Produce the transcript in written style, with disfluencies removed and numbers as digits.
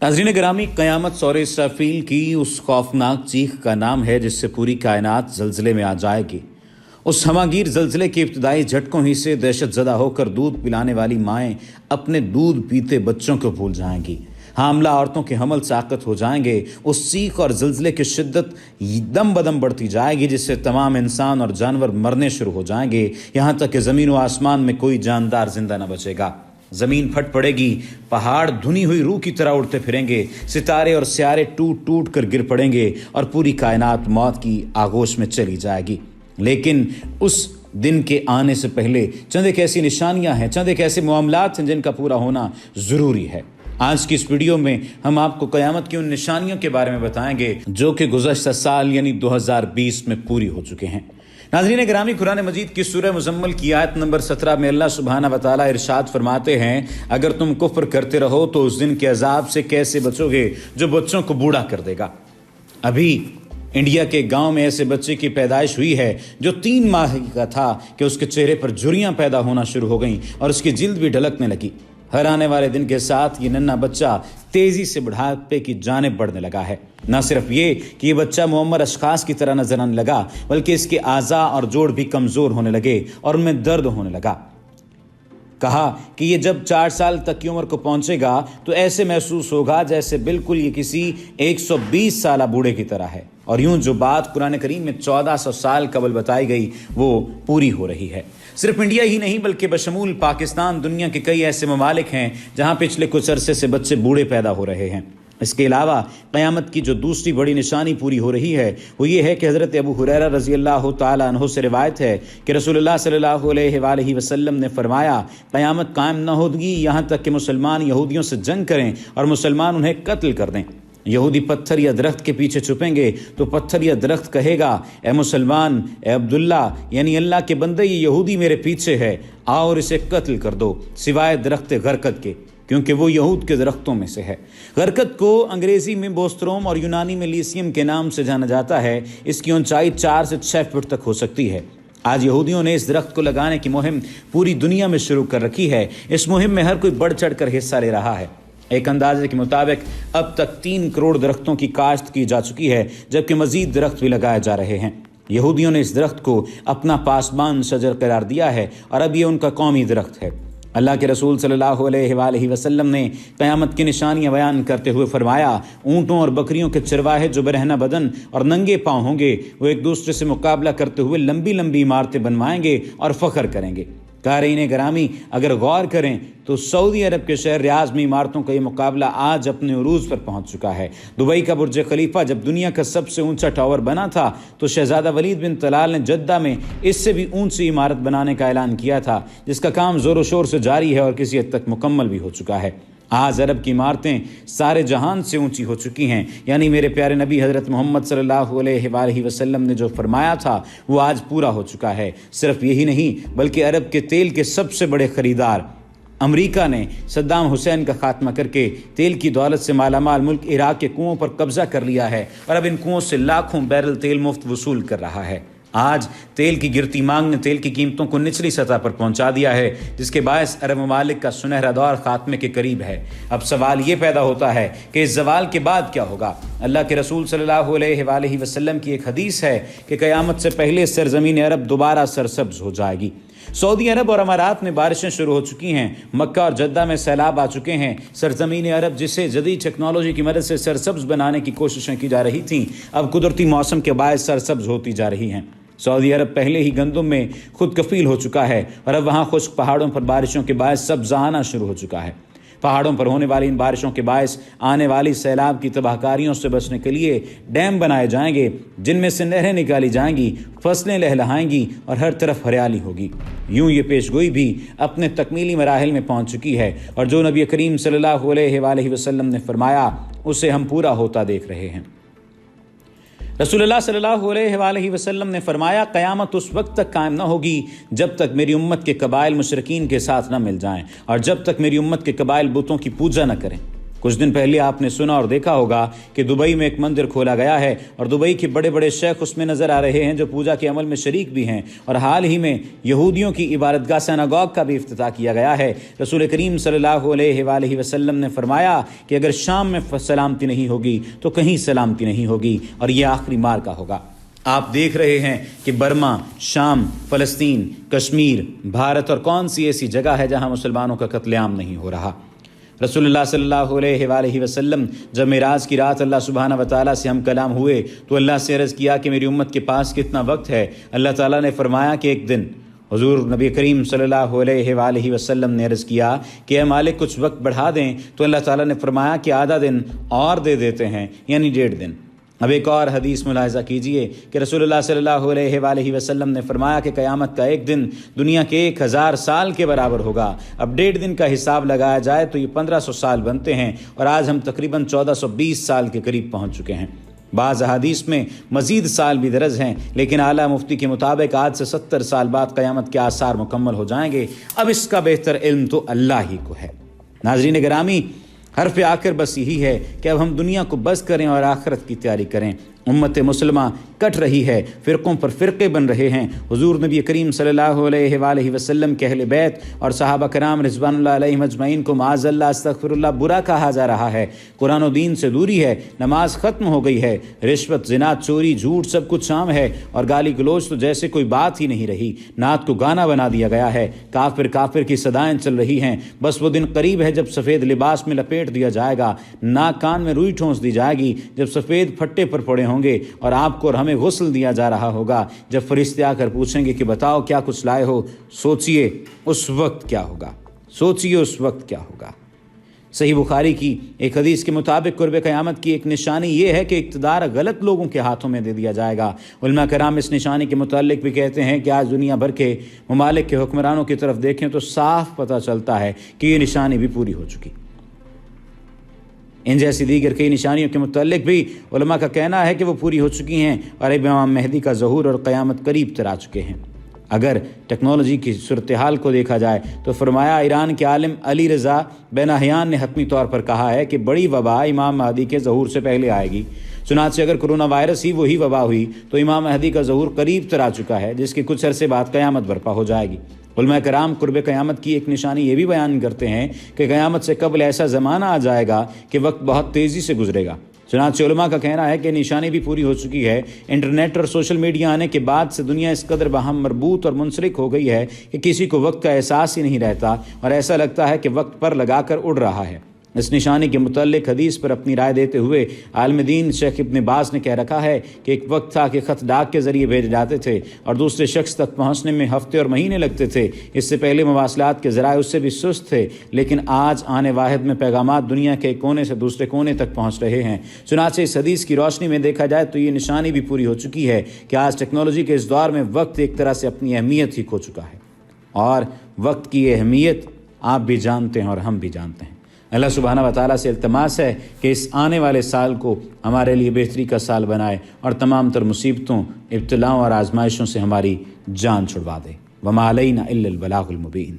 नाज़रीन ग्रामी, क़यामत सौर इसराफील की उस खौफनाक चीख का नाम है जिससे पूरी कायनात जल्जले में आ जाएगी। उस हमागीर जल्जले के इब्तदाई झटकों ही से दहशत ज़दा होकर दूध पिलाने वाली माएँ अपने दूध पीते बच्चों को भूल जाएंगी। हामला औरतों के हमल साकत हो जाएंगे। उस चीख और जल्जले की शिद्दत दम बदम बढ़ती जाएगी जिससे तमाम इंसान और जानवर मरने शुरू हो जाएंगे, यहाँ तक कि ज़मीन व आसमान में कोई जानदार जिंदा न बचेगा। ज़मीन फट पड़ेगी, पहाड़ धुनी हुई रूह की तरह उड़ते फिरेंगे, सितारे और स्यारे टूट टूट कर गिर पड़ेंगे और पूरी कायनात मौत की आगोश में चली जाएगी। लेकिन उस दिन के आने से पहले चंद एक ऐसी निशानियां हैं, चंद एक ऐसे मामलात हैं जिनका पूरा होना ज़रूरी है। आज की इस वीडियो में हम आपको क़यामत की उन निशानियों के बारे में बताएंगे जो कि गुज़श्ता साल यानी 2020 में पूरी हो चुके हैं। नाज़रीन ग्रामी, कुरान मजीद की सूरह मुज़म्मल की आयत नंबर 17 में अल्लाह सुब्हाना व तआला इरशाद फरमाते हैं, अगर तुम कुफ्र करते रहो तो उस दिन के अजाब से कैसे बचोगे जो बच्चों को बूढ़ा कर देगा। अभी इंडिया के गांव में ऐसे बच्चे की पैदाइश हुई है जो 3 माह का था कि उसके चेहरे पर झुर्रियां पैदा होना शुरू हो गईं और उसकी जिल्द भी ढलकने लगी। हर आने वाले दिन के साथ ये नन्हा बच्चा तेजी से बुढ़ापे की जानिब बढ़ने लगा है। न सिर्फ ये कि ये बच्चा मुअम्मर अशखास की तरह नजर आने लगा, बल्कि इसके आज़ा और जोड़ भी कमज़ोर होने लगे और उनमें दर्द होने लगा। कहा कि ये जब 4 साल तक की उम्र को पहुंचेगा तो ऐसे महसूस होगा जैसे बिल्कुल ये किसी 120 साल बूढ़े की तरह है। और यूं जो बात कुरान करीम में 1400 साल कबल बताई गई वो पूरी हो रही है। सिर्फ इंडिया ही नहीं बल्कि बशमूल पाकिस्तान दुनिया के कई ऐसे ममालिक हैं जहां पिछले कुछ अरसे से बच्चे बूढ़े पैदा हो रहे हैं। इसके अलावा क़यामत की जो दूसरी बड़ी निशानी पूरी हो रही है वो ये है कि हज़रत अबू हुरैरा रज़ी अल्लाह तआला अन्हु से रिवायत है कि रसूलुल्लाह सल्लल्लाहु अलैहि वसल्लम ने फरमाया, क़यामत कायम न होगी यहाँ तक कि मुसलमान यहूदियों से जंग करें और मुसलमान उन्हें कत्ल कर दें। यहूदी पत्थर या दरख्त के पीछे छुपेंगे तो पत्थर या दरख्त कहेगा, ए मुसलमान, ए अब्दुल्ला यानी अल्लाह के बंदे, ये यहूदी मेरे पीछे है, आओ और इसे कत्ल कर दो, सिवाय दरख्त गरकत के, क्योंकि वो यहूद के दरख्तों में से है। गरकत को अंग्रेज़ी में बोस्ट्रोम और यूनानी में लीसियम के नाम से जाना जाता है। इसकी ऊंचाई 4 से 6 फुट तक हो सकती है। आज यहूदियों ने इस दरख्त को लगाने की मुहिम पूरी दुनिया में शुरू कर रखी है। इस मुहिम में हर कोई बढ़ चढ़ कर हिस्सा ले रहा है। एक अंदाजे के मुताबिक अब तक 3 करोड़ दरख्तों की काश्त की जा चुकी है, जबकि मजीद दरख्त भी लगाए जा रहे हैं। यहूदियों ने इस दरख्त को अपना पासबान शजर करार दिया है और अब ये उनका कौमी दरख्त है। अल्लाह के रसूल सल्लल्लाहु अलैहि वसल्लम ने क़यामत की निशानियां बयान करते हुए फरमाया, ऊँटों और बकरियों के चरवाहे जो बरहना बदन और नंगे पाँव होंगे वो एक दूसरे से मुकाबला करते हुए लंबी लंबी इमारतें बनवाएंगे और फ़ख्र करेंगे। क़ारीन ग्रामी, अगर गौर करें तो सऊदी अरब के शहर रियाज में इमारतों का ये मुकाबला आज अपने उरूज पर पहुंच चुका है। दुबई का बुर्ज खलीफा जब दुनिया का सबसे ऊंचा टावर बना था तो शहजादा वलीद बिन तलाल ने जद्दा में इससे भी ऊंची इमारत बनाने का ऐलान किया था, जिसका काम ज़ोर शोर से जारी है और किसी हद तक मुकम्मल भी हो चुका है। आज अरब की इमारतें सारे जहान से ऊंची हो चुकी हैं, यानी मेरे प्यारे नबी हज़रत मोहम्मद सल्लल्लाहु अलैहि वसल्लम ने जो फरमाया था वो आज पूरा हो चुका है। सिर्फ यही नहीं बल्कि अरब के तेल के सबसे बड़े ख़रीदार अमेरिका ने सद्दाम हुसैन का खात्मा करके तेल की दौलत से मालामाल मुल्क इराक के कुओं पर कब्जा कर लिया है और अब इन कुओं से लाखों बैरल तेल मुफ्त वसूल कर रहा है। आज तेल की गिरती मांग ने तेल की कीमतों को निचली सतह पर पहुंचा दिया है, जिसके बायस अरब ममालिक का सुनहरा दौर खात्मे के करीब है। अब सवाल ये पैदा होता है कि इस जवाल के बाद क्या होगा। अल्लाह के रसूल सल्लल्लाहु अलैहि वसल्लम की एक हदीस है कि क़यामत से पहले सरजमीन अरब दोबारा सरसब्ज हो जाएगी। सऊदी अरब और अमारात में बारिशें शुरू हो चुकी हैं। मक्का और जद्दा में सैलाब आ चुके हैं। सरजमीन अरब जिसे जदीद टेक्नोलॉजी की मदद से सरसब्ज बनाने की कोशिशें की जा रही थीं, अब कुदरती मौसम के बायस सरसब्ज होती जा रही हैं। सऊदी अरब पहले ही गंदम में खुद कफील हो चुका है और अब वहाँ खुश्क पहाड़ों पर बारिशों के बायस सब्ज़ा आना शुरू हो चुका है। पहाड़ों पर होने वाली इन बारिशों के बायस आने वाली सैलाब की तबाहकारियों से बचने के लिए डैम बनाए जाएंगे, जिनमें से नहरें निकाली जाएंगी, फसलें लहलहाएंगी और हर तरफ हरियाली होगी। यूं ये पेशगोई भी अपने तकमीली मराहिल में पहुंच चुकी है और जो नबी करीम सल्लल्लाहु अलैहि वसल्लम ने फरमाया उसे हम पूरा होता देख रहे हैं। रसूलुल्लाह सल्लल्लाहु अलैहि वसल्लम ने फरमाया, क़यामत उस वक्त तक कायम न होगी जब तक मेरी उम्मत के कबाइल मुशरिकीन के साथ न मिल जाएं और जब तक मेरी उम्मत के कबाइल बुतों की पूजा न करें। کچھ دن پہلے آپ نے سنا اور دیکھا ہوگا کہ دبئی میں ایک مندر کھولا گیا ہے اور دبئی کے بڑے بڑے شیخ اس میں نظر آ رہے ہیں جو پوجا کے عمل میں شریک بھی ہیں، اور حال ہی میں یہودیوں کی عبادتگاہ سیناگوگ کا بھی افتتاح کیا گیا ہے۔ رسول کریم صلی اللہ علیہ وآلہ وسلم نے فرمایا کہ اگر شام میں سلامتی نہیں ہوگی تو کہیں سلامتی نہیں ہوگی، اور یہ آخری مارکا ہوگا۔ آپ دیکھ رہے ہیں کہ برما، شام، فلسطین، کشمیر، بھارت اور کون سی ایسی جگہ ہے جہاں مسلمانوں کا قتل عام نہیں ہو رہا۔ رسول اللہ صلی اللہ علیہ وآلہ وسلم جب معراج کی رات اللہ سبحانہ وتعالیٰ سے ہم کلام ہوئے تو اللہ سے عرض کیا کہ میری امت کے پاس کتنا وقت ہے۔ اللہ تعالیٰ نے فرمایا کہ ایک دن۔ حضور نبی کریم صلی اللہ علیہ وآلہ وسلم نے عرض کیا کہ اے مالک کچھ وقت بڑھا دیں، تو اللہ تعالیٰ نے فرمایا کہ آدھا دن اور دے دیتے ہیں، یعنی 1.5 دن۔ اب ایک اور حدیث ملاحظہ کیجئے کہ رسول اللہ صلی اللہ علیہ وآلہ وسلم نے فرمایا کہ قیامت کا ایک دن دنیا کے 1000 سال کے برابر ہوگا۔ اب 1.5 دن کا حساب لگایا جائے تو یہ 1500 سال بنتے ہیں، اور آج ہم تقریباً 1420 سال کے قریب پہنچ چکے ہیں۔ بعض احادیث میں مزید سال بھی درج ہیں، لیکن اعلیٰ مفتی کے مطابق آج سے 70 سال بعد قیامت کے آثار مکمل ہو جائیں گے۔ اب اس کا بہتر علم تو اللہ ہی کو ہے۔ ناظرین گرامی، حرف آخر بس یہی ہے کہ اب ہم دنیا کو بس کریں اور آخرت کی تیاری کریں۔ امت مسلمہ کٹ رہی ہے، فرقوں پر فرقے بن رہے ہیں۔ حضور نبی کریم صلی اللہ علیہ وآلہ وسلم کے اہل بیت اور صحابہ کرام رضوان اللہ علیہم اجمعین کو معاذ اللہ استغفر اللہ برا کہا جا رہا ہے۔ قرآن و دین سے دوری ہے، نماز ختم ہو گئی ہے، رشوت، زنا، چوری، جھوٹ سب کچھ عام ہے، اور گالی گلوچ تو جیسے کوئی بات ہی نہیں رہی۔ نعت کو گانا بنا دیا گیا ہے، کافر کافر کی صدائیں چل رہی ہیں۔ بس وہ دن قریب ہے جب سفید لباس میں لپیٹ دیا جائے گا، ناک کان میں روئی ٹھونس دی جائے گی، جب سفید پھٹے پر پڑے ہوں گے اور آپ کو اور ہمیں غسل دیا جا رہا ہوگا، جب فرشتے آ کر پوچھیں گے کہ بتاؤ کیا کچھ لائے ہو، سوچئے اس وقت کیا ہوگا، سوچئے اس وقت کیا ہوگا۔ صحیح بخاری کی ایک حدیث کے مطابق قرب قیامت کی ایک نشانی یہ ہے کہ اقتدار غلط لوگوں کے ہاتھوں میں دے دیا جائے گا۔ علماء کرام اس نشانی کے متعلق بھی کہتے ہیں کہ آج دنیا بھر کے ممالک کے حکمرانوں کی طرف دیکھیں تو صاف پتہ چلتا ہے کہ یہ نشانی بھی پوری ہو چکی۔ ان جیسی دیگر کئی نشانیوں کے متعلق بھی علماء کا کہنا ہے کہ وہ پوری ہو چکی ہیں، اور اب امام مہدی کا ظہور اور قیامت قریب تر آ چکے ہیں۔ اگر ٹیکنالوجی کی صورتحال کو دیکھا جائے تو فرمایا ایران کے عالم علی رضا بیناہیان نے حتمی طور پر کہا ہے کہ بڑی وبا امام مہدی کے ظہور سے پہلے آئے گی۔ چنانچہ اگر کرونا وائرس ہی وہی وبا ہوئی تو امام مہدی کا ظہور قریب تر آ چکا ہے، جس کے کچھ عرصے بعد قیامت برپا ہو جائے گی۔ علماء کرام قرب قیامت کی ایک نشانی یہ بھی بیان کرتے ہیں کہ قیامت سے قبل ایسا زمانہ آ جائے گا کہ وقت بہت تیزی سے گزرے گا۔ چنانچہ علماء کا کہنا ہے کہ نشانی بھی پوری ہو چکی ہے۔ انٹرنیٹ اور سوشل میڈیا آنے کے بعد سے دنیا اس قدر باہم مربوط اور منسلک ہو گئی ہے کہ کسی کو وقت کا احساس ہی نہیں رہتا، اور ایسا لگتا ہے کہ وقت پر لگا کر اڑ رہا ہے۔ اس نشانی کے متعلق حدیث پر اپنی رائے دیتے ہوئے عالم دین شیخ ابن باز نے کہہ رکھا ہے کہ ایک وقت تھا کہ خط ڈاک کے ذریعے بھیجے جاتے تھے اور دوسرے شخص تک پہنچنے میں ہفتے اور مہینے لگتے تھے۔ اس سے پہلے مواصلات کے ذرائع اس سے بھی سست تھے، لیکن آج آنے واحد میں پیغامات دنیا کے ایک کونے سے دوسرے کونے تک پہنچ رہے ہیں۔ چنانچہ اس حدیث کی روشنی میں دیکھا جائے تو یہ نشانی بھی پوری ہو چکی ہے کہ آج ٹیکنالوجی کے اس دور میں وقت ایک طرح سے اپنی اہمیت ہی کھو چکا ہے، اور وقت کی اہمیت آپ بھی جانتے ہیں اور ہم بھی جانتے ہیں۔ اللہ سبحانہ و تعالیٰ سے التماس ہے کہ اس آنے والے سال کو ہمارے لیے بہتری کا سال بنائے اور تمام تر مصیبتوں، ابتلاؤں اور آزمائشوں سے ہماری جان چھڑوا دے۔ وما علینا الا البلاغ المبین۔